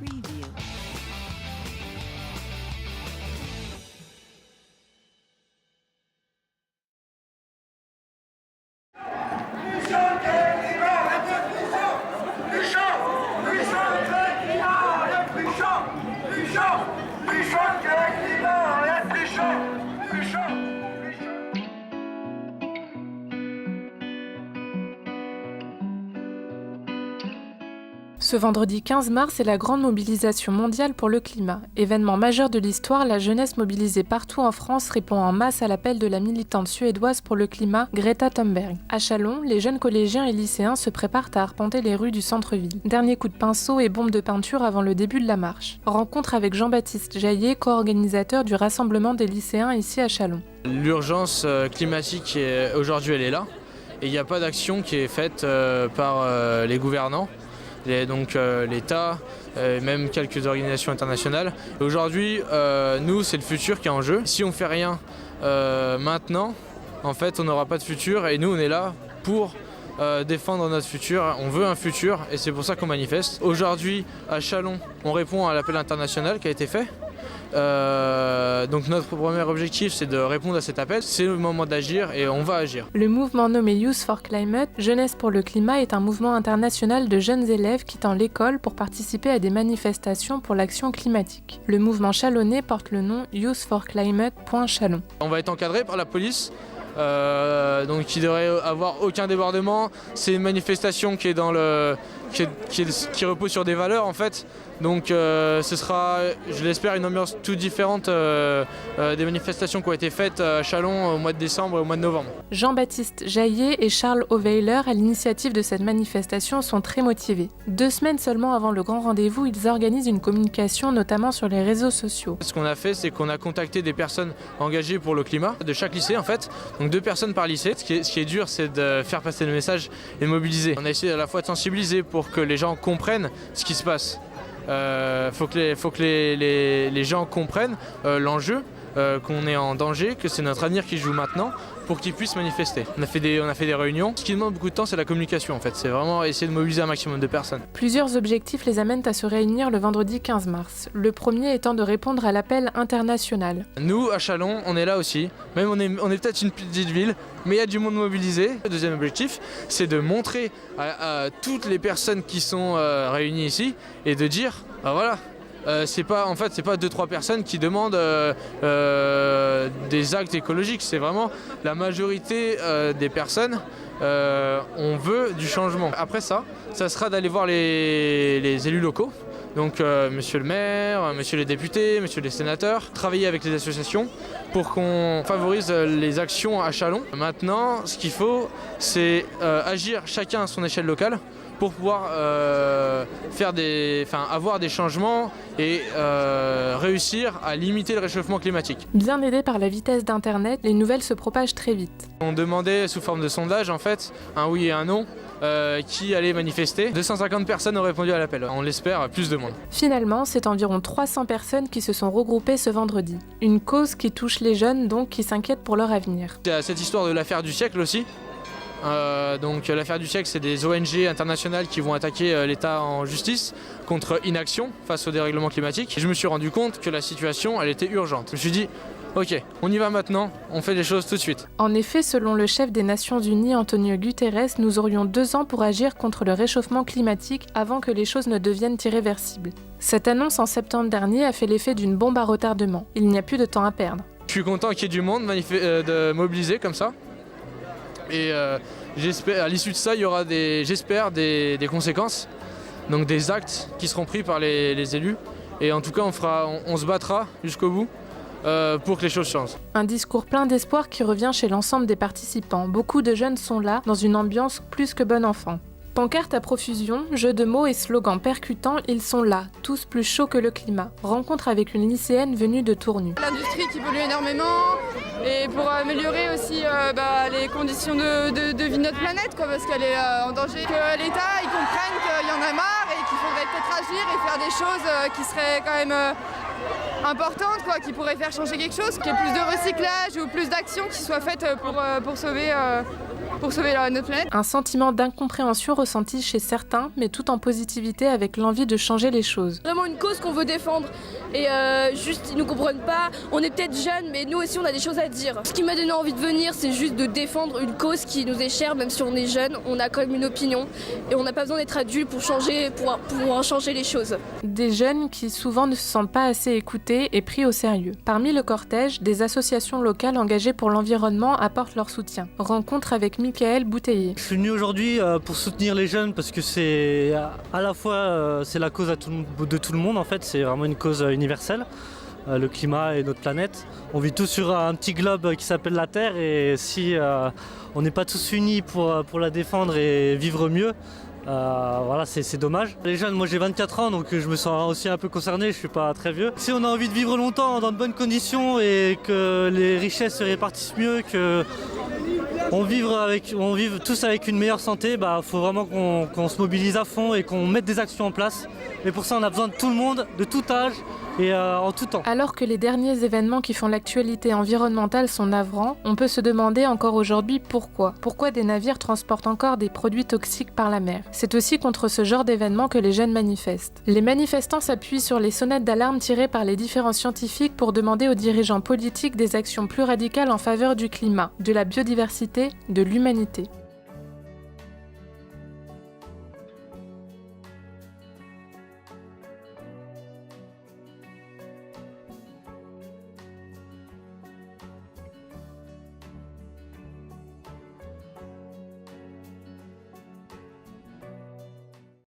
Preview. Ce vendredi 15 mars est la grande mobilisation mondiale pour le climat. Événement majeur de l'histoire, la jeunesse mobilisée partout en France répond en masse à l'appel de la militante suédoise pour le climat, Greta Thunberg. À Châlons, les jeunes collégiens et lycéens se préparent à arpenter les rues du centre-ville. Dernier coup de pinceau et bombe de peinture avant le début de la marche. Rencontre avec Jean-Baptiste Jaillet, co-organisateur du rassemblement des lycéens ici à Châlons. L'urgence climatique, aujourd'hui, elle est là. Et il n'y a pas d'action qui est faite par les gouvernants. Donc l'État, même quelques organisations internationales. Aujourd'hui, nous, c'est le futur qui est en jeu. Si on ne fait rien maintenant, en fait, on n'aura pas de futur et nous, on est là pour défendre notre futur. On veut un futur et c'est pour ça qu'on manifeste. Aujourd'hui, à Châlons, on répond à l'appel international qui a été fait. Donc notre premier objectif, c'est de répondre à cet appel. C'est le moment d'agir et on va agir. Le mouvement nommé Youth for Climate, Jeunesse pour le climat, est un mouvement international de jeunes élèves quittant l'école pour participer à des manifestations pour l'action climatique. Le mouvement chalonnais porte le nom Youth for Climate.Châlons. On va être encadré par la police. Donc il ne devrait avoir aucun débordement. C'est une manifestation qui est qui repose sur des valeurs en fait. Donc ce sera, je l'espère, une ambiance toute différente des manifestations qui ont été faites à Châlons au mois de décembre et au mois de novembre. Jean-Baptiste Jaillet et Charles Oveiler, à l'initiative de cette manifestation, sont très motivés. 2 semaines seulement avant le grand rendez-vous, ils organisent une communication, notamment sur les réseaux sociaux. Ce qu'on a fait, c'est qu'on a contacté des personnes engagées pour le climat, de chaque lycée en fait, donc 2 personnes par lycée. Ce qui est dur, c'est de faire passer le message et de mobiliser. On a essayé à la fois de sensibiliser pour que les gens comprennent ce qui se passe. Faut que les gens comprennent l'enjeu, qu'on est en danger, que c'est notre avenir qui joue maintenant, pour qu'ils puissent manifester. On a fait des réunions. Ce qui demande beaucoup de temps, c'est la communication en fait. C'est vraiment essayer de mobiliser un maximum de personnes. Plusieurs objectifs les amènent à se réunir le vendredi 15 mars. Le premier étant de répondre à l'appel international. Nous, à Châlons, on est là aussi. Même on est peut-être une petite ville, mais il y a du monde mobilisé. Le deuxième objectif, c'est de montrer à toutes les personnes qui sont réunies ici et de dire, bah voilà, c'est pas 2-3 personnes qui demandent des actes écologiques, c'est vraiment la majorité des personnes. On veut du changement. Après ça sera d'aller voir les élus locaux, donc monsieur le maire, monsieur les députés, monsieur les sénateurs, travailler avec les associations pour qu'on favorise les actions à Châlons. Maintenant, ce qu'il faut, c'est agir chacun à son échelle locale pour pouvoir avoir des changements et réussir à limiter le réchauffement climatique. Bien aidés par la vitesse d'Internet, les nouvelles se propagent très vite. On demandait sous forme de sondage, en fait, un oui et un non, qui allait manifester. 250 personnes ont répondu à l'appel. On l'espère, plus de monde. Finalement, c'est environ 300 personnes qui se sont regroupées ce vendredi. Une cause qui touche les jeunes, donc qui s'inquiètent pour leur avenir. Il y a cette histoire de l'affaire du siècle aussi. Donc l'affaire du siècle, c'est des ONG internationales qui vont attaquer l'État en justice contre inaction face au dérèglement climatique. Et je me suis rendu compte que la situation, elle était urgente. Je me suis dit, ok, on y va maintenant, on fait les choses tout de suite. En effet, selon le chef des Nations Unies, Antonio Guterres, nous aurions 2 ans pour agir contre le réchauffement climatique avant que les choses ne deviennent irréversibles. Cette annonce en septembre dernier a fait l'effet d'une bombe à retardement. Il n'y a plus de temps à perdre. Je suis content qu'il y ait du monde de mobiliser comme ça. Et j'espère, à l'issue de ça, il y aura des conséquences, donc des actes qui seront pris par les élus. Et en tout cas, on se battra jusqu'au bout pour que les choses changent. Un discours plein d'espoir qui revient chez l'ensemble des participants. Beaucoup de jeunes sont là, dans une ambiance plus que bon enfant. Pancartes à profusion, jeux de mots et slogans percutants, ils sont là, tous plus chauds que le climat. Rencontre avec une lycéenne venue de Tournu. L'industrie qui pollue énormément et pour améliorer aussi les conditions de vie de notre planète, parce qu'elle est en danger. Que l'État ils comprennent qu'il y en a marre et qu'il faudrait peut-être agir et faire des choses qui seraient quand même importantes, qui pourraient faire changer quelque chose, qu'il y ait plus de recyclage ou plus d'actions qui soient faites pour sauver pour sauver notre planète. Un sentiment d'incompréhension ressenti chez certains, mais tout en positivité avec l'envie de changer les choses. Vraiment une cause qu'on veut défendre et juste ils nous comprennent pas. On est peut-être jeunes mais nous aussi on a des choses à dire. Ce qui m'a donné envie de venir c'est juste de défendre une cause qui nous est chère, même si on est jeune, on a quand même une opinion et on n'a pas besoin d'être adulte pour pouvoir changer les choses. Des jeunes qui souvent ne se sentent pas assez écoutés et pris au sérieux. Parmi le cortège, des associations locales engagées pour l'environnement apportent leur soutien. Rencontre avec Michael Bouteiller. Je suis venu aujourd'hui pour soutenir les jeunes parce que c'est à la fois c'est la cause de tout le monde en fait, c'est vraiment une cause universelle. Le climat et notre planète. On vit tous sur un petit globe qui s'appelle la Terre et si on n'est pas tous unis pour la défendre et vivre mieux, voilà, c'est dommage. Les jeunes, moi j'ai 24 ans donc je me sens aussi un peu concerné, je suis pas très vieux. Si on a envie de vivre longtemps dans de bonnes conditions et que les richesses se répartissent mieux, que on vive tous avec une meilleure santé, faut vraiment qu'on se mobilise à fond et qu'on mette des actions en place. Et pour ça on a besoin de tout le monde, de tout âge et en tout temps. Alors que les derniers événements qui font l'actualité environnementale sont navrants, on peut se demander encore aujourd'hui pourquoi. Pourquoi des navires transportent encore des produits toxiques par la mer? C'est aussi contre ce genre d'événements que les jeunes manifestent. Les manifestants s'appuient sur les sonnettes d'alarme tirées par les différents scientifiques pour demander aux dirigeants politiques des actions plus radicales en faveur du climat, de la biodiversité, de l'humanité.